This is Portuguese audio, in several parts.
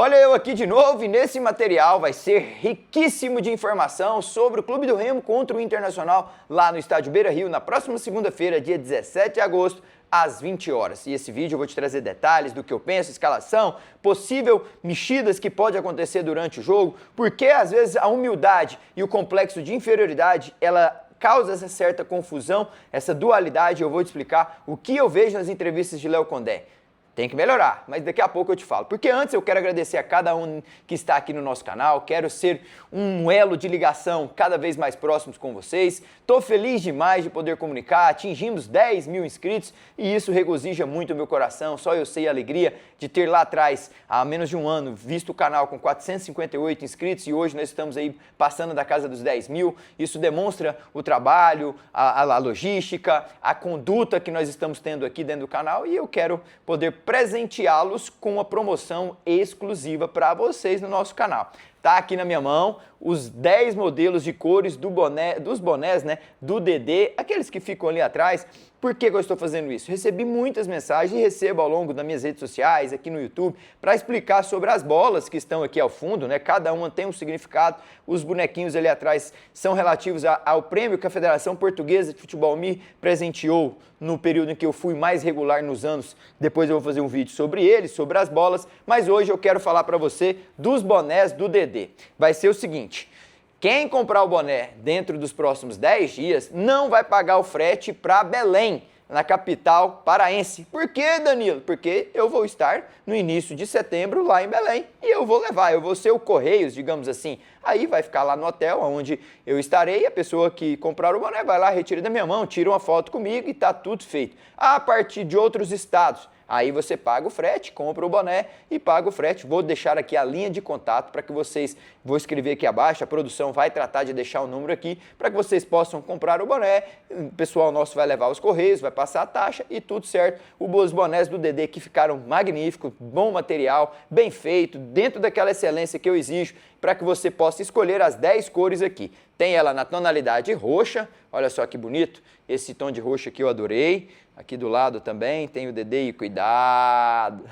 Olha eu aqui de novo e nesse material vai ser riquíssimo de informação sobre o Clube do Remo contra o Internacional lá no estádio Beira-Rio na próxima segunda-feira, dia 17 de agosto, às 20 horas. E esse vídeo eu vou te trazer detalhes do que eu penso, escalação, possível mexidas que pode acontecer durante o jogo, porque às vezes a humildade e o complexo de inferioridade, ela causa essa certa confusão, essa dualidade. Eu vou te explicar o que eu vejo nas entrevistas de Léo Condé. Tem que melhorar, mas daqui a pouco eu te falo. Porque antes eu quero agradecer a cada um que está aqui no nosso canal, quero ser um elo de ligação cada vez mais próximos com vocês. Estou feliz demais de poder comunicar, atingimos 10 mil inscritos e isso regozija muito o meu coração. Só eu sei a alegria de ter lá atrás, há menos de um ano, visto o canal com 458 inscritos e hoje nós estamos aí passando da casa dos 10 mil. Isso demonstra o trabalho, a logística, a conduta que nós estamos tendo aqui dentro do canal e eu quero poder presenteá-los com uma promoção exclusiva para vocês no nosso canal. Tá aqui na minha mão os 10 modelos de cores dos bonés, né, do DD, aqueles que ficam ali atrás. Por que eu estou fazendo isso? Recebi muitas mensagens e recebo ao longo das minhas redes sociais, aqui no YouTube, para explicar sobre as bolas que estão aqui ao fundo, né? Cada uma tem um significado. Os bonequinhos ali atrás são relativos ao prêmio que a Federação Portuguesa de Futebol me presenteou no período em que eu fui mais regular nos anos. Depois eu vou fazer um vídeo sobre eles, sobre as bolas, mas hoje eu quero falar para você dos bonés do DD. Vai ser o seguinte: quem comprar o boné dentro dos próximos 10 dias não vai pagar o frete para Belém, na capital paraense. Por quê, Danilo? Porque eu vou estar no início de setembro lá em Belém e eu vou levar, eu vou ser o Correios, digamos assim. Aí vai ficar lá no hotel onde eu estarei, a pessoa que comprar o boné vai lá, retira da minha mão, tira uma foto comigo e tá tudo feito. A partir de outros estados, aí você paga o frete, compra o boné e paga o frete. Vou deixar aqui a linha de contato para que vocês, vou escrever aqui abaixo, a produção vai tratar de deixar o número aqui para que vocês possam comprar o boné. O pessoal nosso vai levar os correios, vai passar a taxa e tudo certo. Os bonés do DD que ficaram magníficos, bom material, bem feito, dentro daquela excelência que eu exijo para que você possa escolher as 10 cores aqui. Tem ela na tonalidade roxa, olha só que bonito, esse tom de roxo aqui eu adorei. Aqui do lado também tem o DD e cuidado.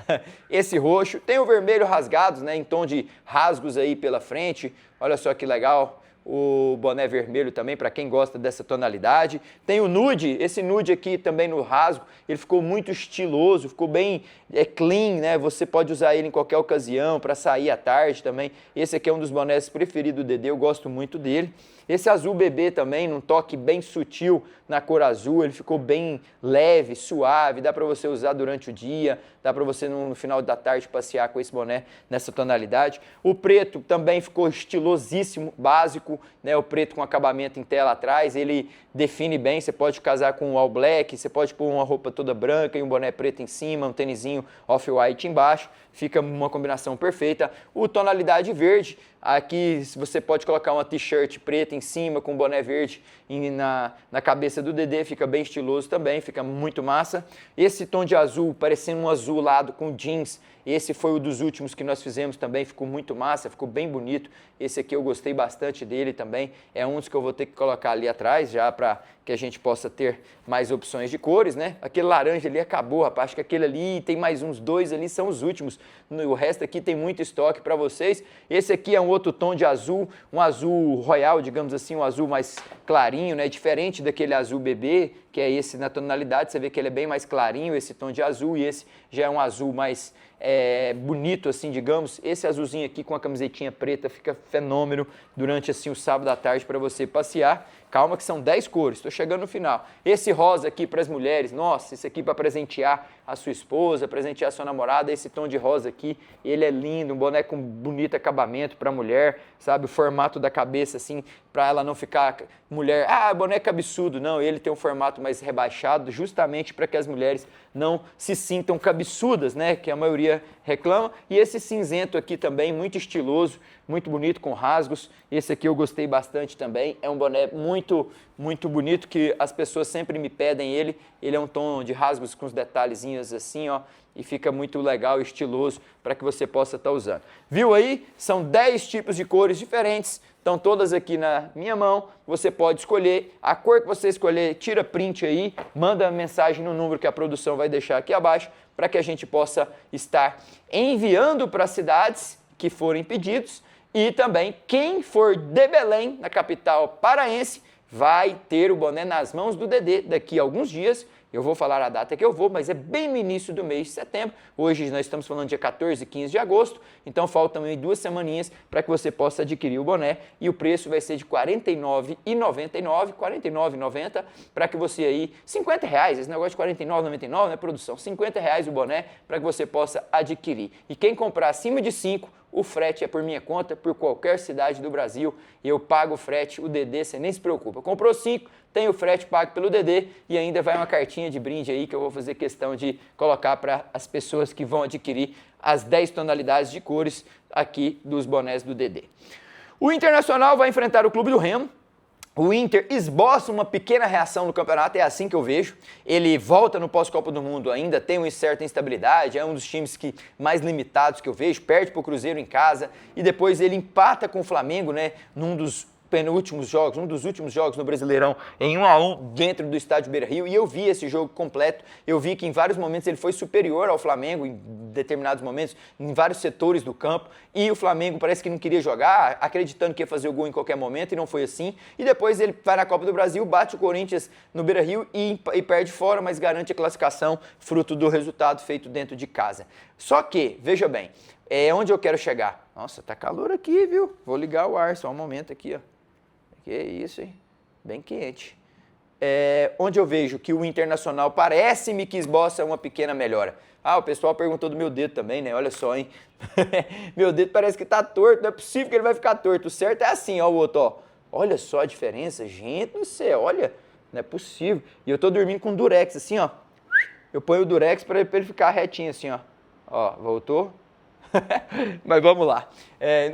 Esse roxo, tem o vermelho rasgados, né, em tom de rasgos aí pela frente. Olha só que legal. O boné vermelho também, para quem gosta dessa tonalidade. Tem o nude, esse nude aqui também no rasgo, ele ficou muito estiloso, ficou bem clean, né? Você pode usar ele em qualquer ocasião, para sair à tarde também. Esse aqui é um dos bonés preferidos do DD, eu gosto muito dele. Esse azul bebê também, num toque bem sutil na cor azul, ele ficou bem leve, suave, dá para você usar durante o dia, dá para você no final da tarde passear com esse boné nessa tonalidade. O preto também ficou estilosíssimo, básico, né? O preto com acabamento em tela atrás, ele define bem, você pode casar com um all black, você pode pôr uma roupa toda branca e um boné preto em cima, um tênisinho off-white embaixo, fica uma combinação perfeita. O tonalidade verde, aqui você pode colocar uma t-shirt preta em cima com boné verde na cabeça do DD, fica bem estiloso também, fica muito massa. Esse tom de azul, parecendo um azulado com jeans, esse foi um dos últimos que nós fizemos também, ficou muito massa, ficou bem bonito. Esse aqui eu gostei bastante dele também, é um dos que eu vou ter que colocar ali atrás já para que a gente possa ter mais opções de cores, né? Aquele laranja ali acabou, rapaz, acho que aquele ali tem mais uns 2 ali, são os últimos. O resto aqui tem muito estoque para vocês. Esse aqui é um outro tom de azul, um azul royal, digamos assim, um azul mais clarinho, né? Diferente daquele azul bebê, que é esse na tonalidade, você vê que ele é bem mais clarinho, esse tom de azul, e esse já é um azul mais bonito, assim, digamos. Esse azulzinho aqui com a camisetinha preta fica fenômeno durante, assim, o sábado à tarde para você passear. Calma que são 10 cores, estou chegando no final. Esse rosa aqui para as mulheres, nossa, esse aqui para presentear a sua esposa, presentear a sua namorada, esse tom de rosa aqui, ele é lindo, um boné com bonito acabamento para a mulher, sabe, o formato da cabeça assim, para ela não ficar mulher, boné cabeçudo, não, ele tem um formato mais rebaixado, justamente para que as mulheres não se sintam cabeçudas, né, que a maioria reclama. E esse cinzento aqui também, muito estiloso, muito bonito, com rasgos. Esse aqui eu gostei bastante também, é um boné muito, muito bonito, que as pessoas sempre me pedem ele. Ele é um tom de rasgos com os detalhezinhos assim, ó. e fica muito legal e estiloso para que você possa estar usando. Viu aí? São 10 tipos de cores diferentes, estão todas aqui na minha mão, você pode escolher a cor que você escolher, tira print aí, manda mensagem no número que a produção vai deixar aqui abaixo, para que a gente possa estar enviando para as cidades que forem pedidos, e também quem for de Belém, na capital paraense, vai ter o boné nas mãos do Dedê daqui a alguns dias. Eu vou falar a data que eu vou, mas é bem no início do mês de setembro. Hoje nós estamos falando dia 14 e 15 de agosto, então faltam aí 2 semaninhas para que você possa adquirir o boné, e o preço vai ser de R$ 49,99, R$ 49,90, para que você aí, R$50, esse negócio de R$ 49,99, né, produção? R$ 50 o boné para que você possa adquirir. E quem comprar acima de 5, o frete é por minha conta, por qualquer cidade do Brasil, e eu pago o frete, o Dedê, você nem se preocupa. Comprou 5, tem o frete pago pelo Dedê, e ainda vai uma cartinha de brinde aí que eu vou fazer questão de colocar para as pessoas que vão adquirir as 10 tonalidades de cores aqui dos bonés do Dedê. O Internacional vai enfrentar o Clube do Remo. O Inter esboça uma pequena reação no campeonato, é assim que eu vejo. Ele volta no pós-Copa do Mundo, ainda tem uma certa instabilidade, é um dos times mais limitados que eu vejo, perde para o Cruzeiro em casa e depois ele empata com o Flamengo, né, num dos penúltimos jogos, um dos últimos jogos no Brasileirão, em 1-1 dentro do estádio Beira-Rio, e eu vi esse jogo completo, eu vi que em vários momentos ele foi superior ao Flamengo, em determinados momentos, em vários setores do campo, e o Flamengo parece que não queria jogar, acreditando que ia fazer o gol em qualquer momento, e não foi assim, e depois ele vai na Copa do Brasil, bate o Corinthians no Beira-Rio e perde fora, mas garante a classificação, fruto do resultado feito dentro de casa. Só que, veja bem, é onde eu quero chegar. Nossa, tá calor aqui, viu? Vou ligar o ar, só um momento aqui, ó. Que isso, hein? Bem quente. Onde eu vejo que o Internacional parece-me que esboça uma pequena melhora. Ah, o pessoal perguntou do meu dedo também, né? Olha só, hein? Meu dedo parece que tá torto, não é possível que ele vai ficar torto. O certo é assim, ó, o outro, ó. Olha só a diferença, gente do céu, olha. Não é possível. E eu tô dormindo com durex, assim, ó. Eu ponho o durex para ele ficar retinho, assim, ó. Ó, voltou. Mas vamos lá.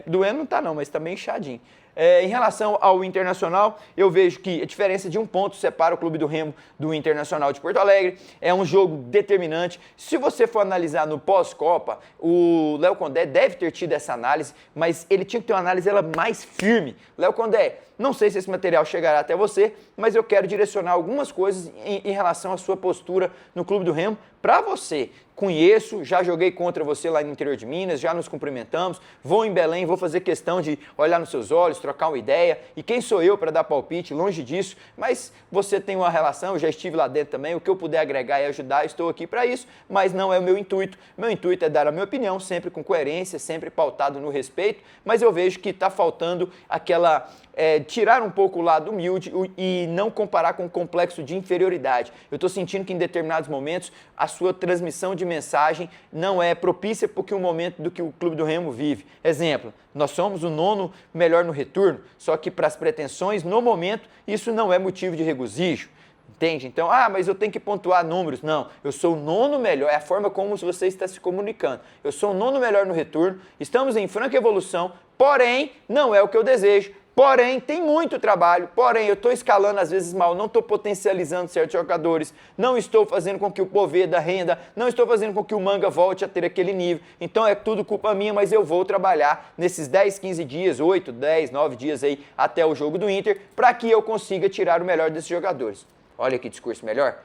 Doendo não tá não, mas tá meio inchadinho. Em relação ao Internacional, eu vejo que a diferença de 1 ponto separa o Clube do Remo do Internacional de Porto Alegre. É um jogo determinante. Se você for analisar no pós-Copa, o Léo Condé deve ter tido essa análise, mas ele tinha que ter uma análise mais firme. Léo Condé, não sei se esse material chegará até você, mas eu quero direcionar algumas coisas em relação à sua postura no Clube do Remo para você. Conheço, já joguei contra você lá no interior de Minas, já nos cumprimentamos, vou em Belém, vou fazer questão de olhar nos seus olhos, trocar uma ideia, e quem sou eu para dar palpite, longe disso, mas você tem uma relação, eu já estive lá dentro também, o que eu puder agregar e ajudar, estou aqui para isso, mas não é o meu intuito é dar a minha opinião, sempre com coerência, sempre pautado no respeito, mas eu vejo que está faltando aquela... tirar um pouco o lado humilde e não comparar com o complexo de inferioridade. Eu estou sentindo que em determinados momentos a sua transmissão de mensagem não é propícia porque o momento do que o Clube do Remo vive. Exemplo, nós somos o 9º melhor no retorno, só que para as pretensões, no momento, isso não é motivo de regozijo. Entende? Então, mas eu tenho que pontuar números. Não, eu sou o 9º melhor, é a forma como você está se comunicando. Eu sou o 9º melhor no retorno, estamos em franca evolução, porém, não é o que eu desejo. Porém, tem muito trabalho, porém, eu estou escalando às vezes mal, não estou potencializando certos jogadores, não estou fazendo com que o Poveda renda, não estou fazendo com que o Manga volte a ter aquele nível, então é tudo culpa minha, mas eu vou trabalhar nesses 10, 15 dias, 8, 10, 9 dias aí até o jogo do Inter, para que eu consiga tirar o melhor desses jogadores. Olha que discurso melhor.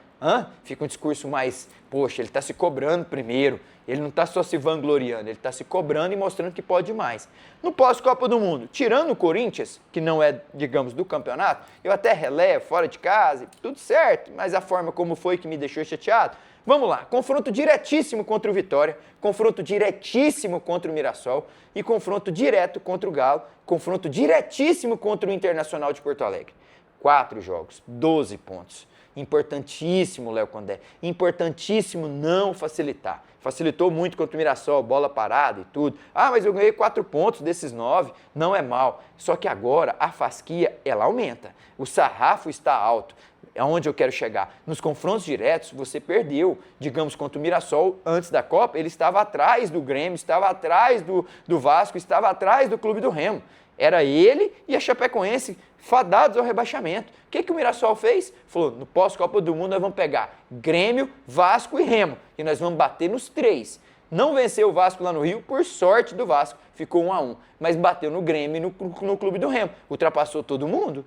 Fica um discurso mais, poxa, ele está se cobrando primeiro, ele não está só se vangloriando, ele está se cobrando e mostrando que pode mais. No pós-Copa do Mundo, tirando o Corinthians, que não é, digamos, do campeonato, eu até relevo, fora de casa, tudo certo, mas a forma como foi que me deixou chateado. Vamos lá, confronto diretíssimo contra o Vitória, confronto diretíssimo contra o Mirassol e confronto direto contra o Galo, confronto diretíssimo contra o Internacional de Porto Alegre. 4 jogos, 12 pontos. Importantíssimo, Léo Condé, importantíssimo não facilitar. Facilitou muito contra o Mirassol, bola parada e tudo. Mas eu ganhei 4 pontos desses 9, não é mal. Só que agora a fasquia, ela aumenta. O sarrafo está alto. Aonde eu quero chegar? Nos confrontos diretos, você perdeu. Digamos, contra o Mirassol, antes da Copa, ele estava atrás do Grêmio, estava atrás do Vasco, estava atrás do Clube do Remo. Era ele e a Chapecoense fadados ao rebaixamento. O que o Mirassol fez? Falou, no pós-Copa do Mundo nós vamos pegar Grêmio, Vasco e Remo. E nós vamos bater nos 3. Não venceu o Vasco lá no Rio, por sorte do Vasco. Ficou 1-1. Mas bateu no Grêmio e no Clube do Remo. Ultrapassou todo mundo.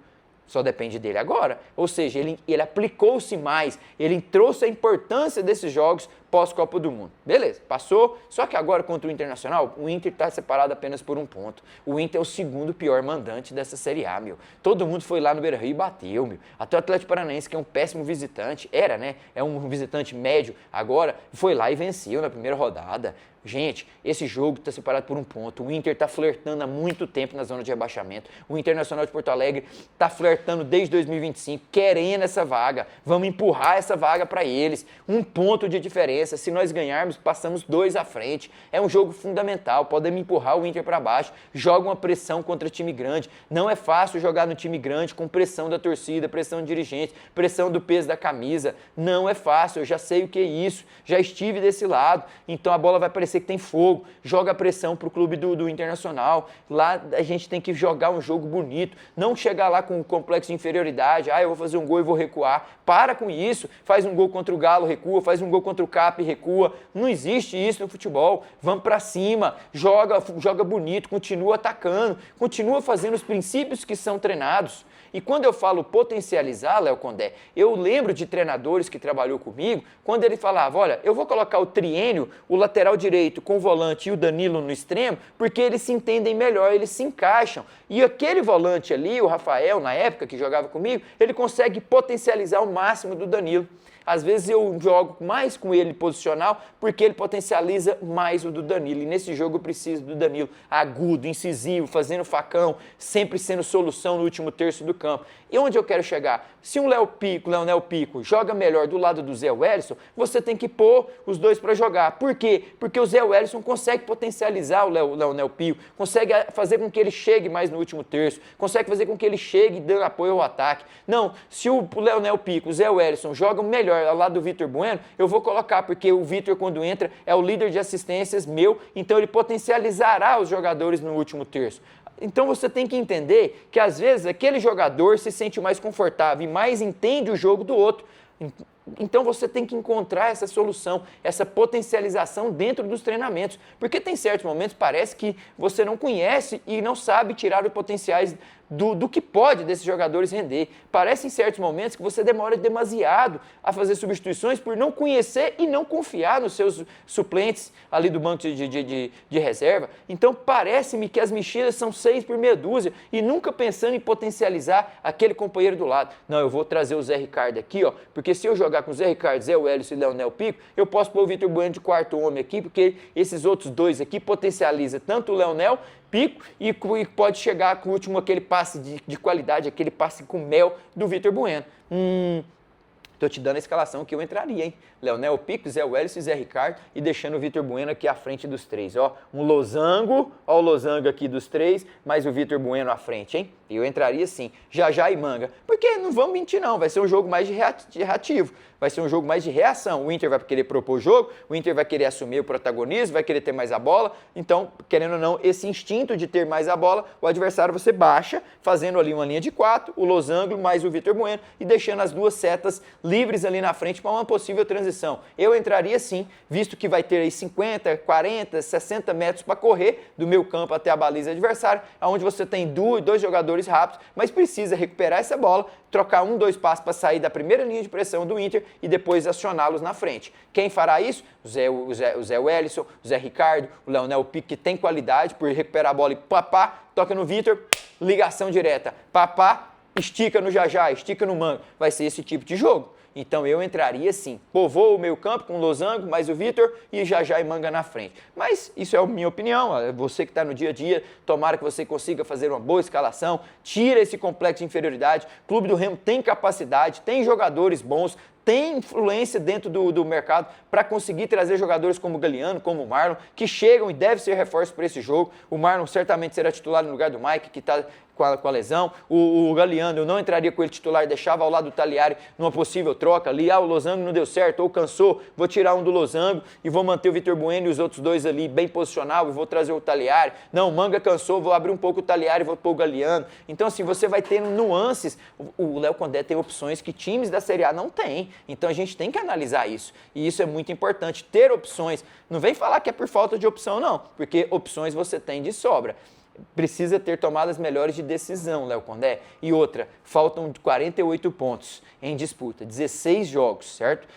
Só depende dele agora. Ou seja, ele aplicou-se mais, ele trouxe a importância desses jogos pós-Copa do Mundo. Beleza, passou, só que agora contra o Internacional, o Inter está separado apenas por 1 ponto. O Inter é o segundo pior mandante dessa Série A, meu. Todo mundo foi lá no Beira-Rio e bateu, meu. Até o Atlético Paranaense, que é um péssimo visitante, era, né? É um visitante médio, agora foi lá e venceu na primeira rodada. Gente, esse jogo está separado por 1 ponto. O Inter está flertando há muito tempo na zona de rebaixamento. O Internacional de Porto Alegre está flertando desde 2025, querendo essa vaga. Vamos empurrar essa vaga para eles. 1 ponto de diferença. Se nós ganharmos, passamos 2 à frente. É um jogo fundamental. Podemos empurrar o Inter para baixo. Joga uma pressão contra time grande. Não é fácil jogar no time grande com pressão da torcida, pressão do dirigente, pressão do peso da camisa. Não é fácil. Eu já sei o que é isso. Já estive desse lado. Então a bola vai parecer que tem fogo, joga pressão pro clube do Internacional, lá a gente tem que jogar um jogo bonito, não chegar lá com um complexo de inferioridade, eu vou fazer um gol e vou recuar, para com isso, faz um gol contra o Galo, recua, faz um gol contra o Cap, recua, não existe isso no futebol, vamos pra cima, joga bonito, continua atacando, continua fazendo os princípios que são treinados. E quando eu falo potencializar, Léo Condé, eu lembro de treinadores que trabalhou comigo, quando ele falava, olha, eu vou colocar o triênio, o lateral direito com o volante e o Danilo no extremo, porque eles se entendem melhor, eles se encaixam. E aquele volante ali, o Rafael, na época que jogava comigo, ele consegue potencializar o máximo do Danilo. Às vezes eu jogo mais com ele posicional porque ele potencializa mais o do Danilo. E nesse jogo eu preciso do Danilo agudo, incisivo, fazendo facão, sempre sendo solução no último terço do campo. E onde eu quero chegar? Se um Leonel Pico joga melhor do lado do Zé Wellison, você tem que pôr os dois para jogar. Por quê? Porque o Zé Wellison consegue potencializar o Leonel Pico, consegue fazer com que ele chegue mais no último terço, consegue fazer com que ele chegue dando apoio ao ataque. Não, se o Leonel Pico, o Zé Wellison jogam melhor ao lado do Vitor Bueno, eu vou colocar, porque o Vitor, quando entra, é o líder de assistências meu, então ele potencializará os jogadores no último terço. Então você tem que entender que às vezes aquele jogador se sente mais confortável e mais entende o jogo do outro. Então você tem que encontrar essa solução, essa potencialização dentro dos treinamentos. Porque tem certos momentos, parece que você não conhece e não sabe tirar os potenciais do que pode desses jogadores render. Parece em certos momentos que você demora demasiado a fazer substituições por não conhecer e não confiar nos seus suplentes ali do banco de reserva. Então parece-me que as mexidas são 6 por meia dúzia e nunca pensando em potencializar aquele companheiro do lado. Não, eu vou trazer o Zé Ricardo aqui, ó, porque se eu jogar com o Zé Ricardo, Zé Wellison e Leonel Pico, eu posso pôr o Vitor Bueno de quarto homem aqui, porque esses outros dois aqui potencializam tanto o Leonel Pico e pode chegar com o último aquele passe de qualidade, aquele passe com mel do Vitor Bueno. Tô te dando a escalação que eu entraria, hein? Leonel Pico, Zé Wellison e Zé Ricardo e deixando o Vitor Bueno aqui à frente dos 3, ó. Um losango, ó o losango aqui dos 3, mais o Vitor Bueno à frente, hein? Eu entraria sim, Já e Manga. Porque não vamos mentir não, vai ser um jogo mais de reativo, vai ser um jogo mais de reação. O Inter vai querer propor o jogo, o Inter vai querer assumir o protagonismo, vai querer ter mais a bola. Então, querendo ou não, esse instinto de ter mais a bola, o adversário você baixa, fazendo ali uma linha de 4, o losango mais o Vitor Bueno e deixando as duas setas livres ali na frente para uma possível transição. Eu entraria sim, visto que vai ter aí 50, 40, 60 metros para correr do meu campo até a baliza adversária, onde você tem dois jogadores rápidos, mas precisa recuperar essa bola, trocar 2 passos para sair da primeira linha de pressão do Inter e depois acioná-los na frente. Quem fará isso? O Zé Wellison, o Zé Ricardo, o Leonel Pico, que tem qualidade por recuperar a bola e papá, toca no Vitor, ligação direta, papá, estica no Já, estica no Manga. Vai ser esse tipo de jogo. Então eu entraria sim, povoa o meio campo com o losango, mais o Vitor e Já e Manga na frente. Mas isso é a minha opinião, você que está no dia a dia, tomara que você consiga fazer uma boa escalação, tira esse complexo de inferioridade, o Clube do Remo tem capacidade, tem jogadores bons, tem influência dentro do mercado para conseguir trazer jogadores como o Galeano, como o Marlon, que chegam e devem ser reforços para esse jogo. O Marlon certamente será titular no lugar do Mike, que está com a lesão. O Galeano, eu não entraria com ele titular, deixava ao lado do Taliari numa possível troca ali. O Losango não deu certo, ou cansou, vou tirar um do Losango e vou manter o Vitor Bueno e os outros dois ali bem posicionados e vou trazer o Taliari. Não, o Manga cansou, vou abrir um pouco o Taliari e vou pôr o Galeano. Então, assim, você vai tendo nuances. O Léo Condé tem opções que times da Série A não têm. Então, a gente tem que analisar isso. E isso é muito importante, ter opções. Não vem falar que é por falta de opção, não, porque opções você tem de sobra. Precisa ter tomadas melhores de decisão, Léo Condé. E outra, faltam 48 pontos em disputa, 16 jogos, certo?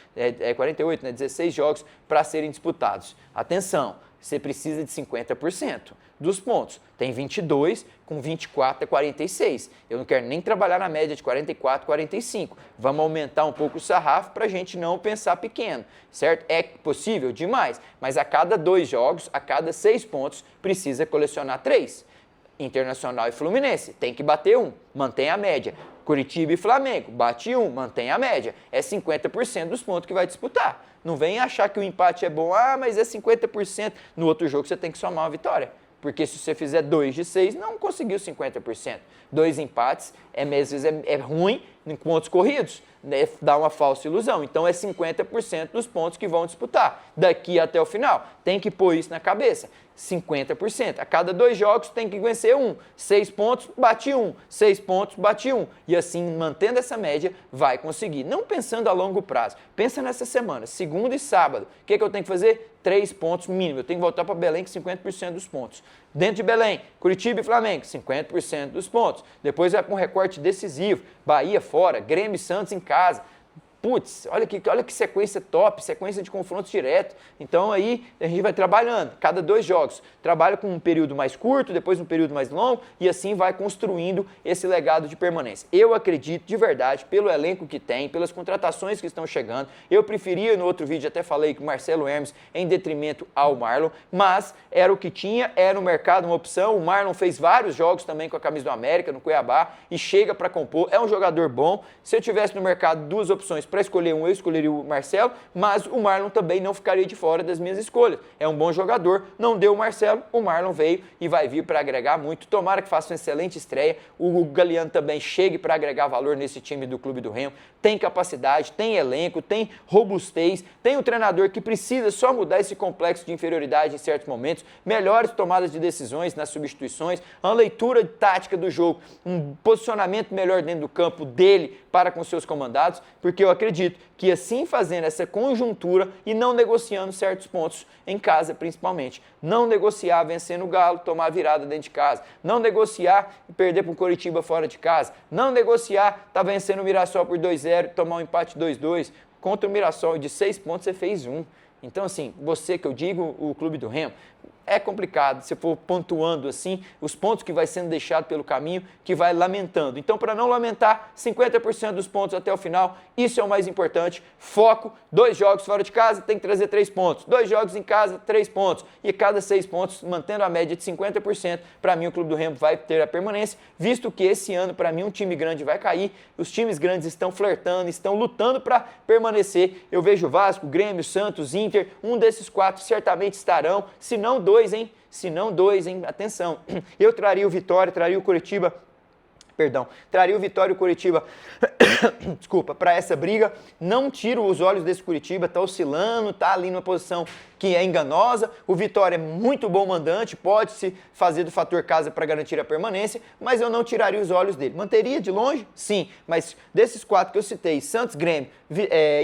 48, né? 16 jogos para serem disputados. Atenção, você precisa de 50% dos pontos. Tem 22, com 24 é 46. Eu não quero nem trabalhar na média de 44, 45. Vamos aumentar um pouco o sarrafo para a gente não pensar pequeno, certo? É possível? Demais. Mas a cada 2 jogos, a cada 6 pontos, precisa colecionar 3. Internacional e Fluminense, tem que bater 1, mantém a média. Curitiba e Flamengo, bate 1, mantém a média. É 50% dos pontos que vai disputar. Não vem achar que o empate é bom, mas é 50%. No outro jogo você tem que somar uma vitória. Porque se você fizer 2 de 6, não conseguiu 50%. 2 empates, às vezes é ruim em pontos corridos, né? Dá uma falsa ilusão. Então é 50% dos pontos que vão disputar daqui até o final. Tem que pôr isso na cabeça. 50%. A cada 2 jogos tem que vencer 1. 6 pontos, bate 1. 6 pontos, bate 1. E assim, mantendo essa média, vai conseguir. Não pensando a longo prazo. Pensa nessa semana, segunda e sábado. O que eu tenho que fazer? 3 pontos mínimo. Eu tenho que voltar para Belém com 50% dos pontos. Dentro de Belém, Curitiba e Flamengo, 50% dos pontos. Depois vai para um recorte decisivo. Bahia fora, Grêmio e Santos em casa. Putz, olha que sequência top, sequência de confrontos direto. Então aí a gente vai trabalhando, cada 2 jogos. Trabalha com um período mais curto, depois um período mais longo e assim vai construindo esse legado de permanência. Eu acredito de verdade, pelo elenco que tem, pelas contratações que estão chegando. Eu preferia, no outro vídeo até falei que o Marcelo Hermes em detrimento ao Marlon, mas era o que tinha, era no mercado uma opção. O Marlon fez vários jogos também com a camisa do América, no Cuiabá, e chega para compor. É um jogador bom. Se eu tivesse no mercado 2 opções para escolher um, eu escolheria o Marcelo, mas o Marlon também não ficaria de fora das minhas escolhas. É um bom jogador, não deu o Marcelo, o Marlon veio e vai vir para agregar muito. Tomara que faça uma excelente estreia. O Galeano também chegue para agregar valor nesse time do Clube do Remo. Tem capacidade, tem elenco, tem robustez, tem um treinador que precisa só mudar esse complexo de inferioridade em certos momentos, melhores tomadas de decisões nas substituições, uma leitura tática do jogo, um posicionamento melhor dentro do campo dele para com seus comandados, porque eu acredito que assim fazendo essa conjuntura e não negociando certos pontos em casa principalmente, não negociar vencendo o Galo, tomar virada dentro de casa, não negociar e perder para o Coritiba fora de casa, não negociar, tá vencendo o Mirassol por 2-0, tomar um empate 2-2, contra o Mirassol de 6 pontos você fez 1. Então assim, você que eu digo, o Clube do Remo, é complicado, se for pontuando assim, os pontos que vai sendo deixado pelo caminho, que vai lamentando. Então, para não lamentar, 50% dos pontos até o final, isso é o mais importante. Foco, 2 jogos fora de casa, tem que trazer 3 pontos. 2 jogos em casa, 3 pontos. E cada 6 pontos, mantendo a média de 50%, para mim o Clube do Remo vai ter a permanência, visto que esse ano, para mim, um time grande vai cair. Os times grandes estão flertando, estão lutando para permanecer. Eu vejo Vasco, Grêmio, Santos, Inter, um desses 4 certamente estarão, se não 2, hein? Se não 2, hein? Atenção. Eu traria o Vitória, traria o Coritiba, traria o Vitória e o Coritiba, desculpa, para essa briga. Não tiro os olhos desse Coritiba, tá oscilando, tá ali numa posição que é enganosa. O Vitória é muito bom mandante, pode se fazer do fator casa para garantir a permanência, mas eu não tiraria os olhos dele. Manteria de longe? Sim, mas desses 4 que eu citei, Santos, Grêmio,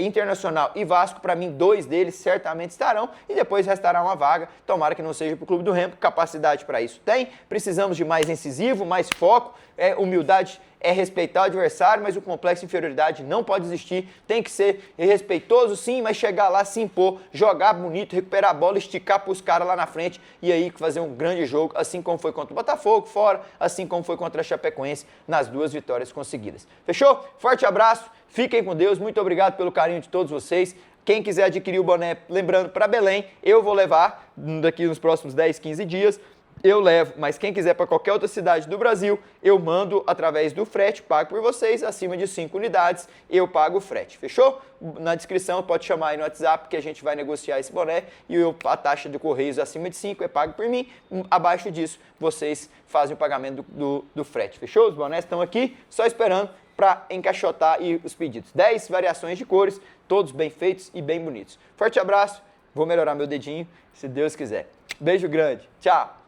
Internacional e Vasco, para mim 2 deles certamente estarão e depois restará uma vaga. Tomara que não seja para o Clube do Remo, capacidade para isso tem. Precisamos de mais incisivo, mais foco, humildade. É respeitar o adversário, mas o complexo de inferioridade não pode existir. Tem que ser respeitoso, sim, mas chegar lá, se impor, jogar bonito, recuperar a bola, esticar para os caras lá na frente e aí fazer um grande jogo, assim como foi contra o Botafogo, fora, assim como foi contra a Chapecoense, nas 2 vitórias conseguidas. Fechou? Forte abraço, fiquem com Deus, muito obrigado pelo carinho de todos vocês. Quem quiser adquirir o boné, lembrando, para Belém, eu vou levar daqui nos próximos 10, 15 dias. eu levo, mas quem quiser para qualquer outra cidade do Brasil, eu mando através do frete, pago por vocês, acima de 5 unidades, eu pago o frete, fechou? Na descrição pode chamar aí no WhatsApp que a gente vai negociar esse boné e a taxa de correios acima de 5 é pago por mim, abaixo disso vocês fazem o pagamento do frete, fechou? Os bonés estão aqui, só esperando para encaixotar os pedidos. 10 variações de cores, todos bem feitos e bem bonitos. Forte abraço, vou melhorar meu dedinho, se Deus quiser. Beijo grande, tchau!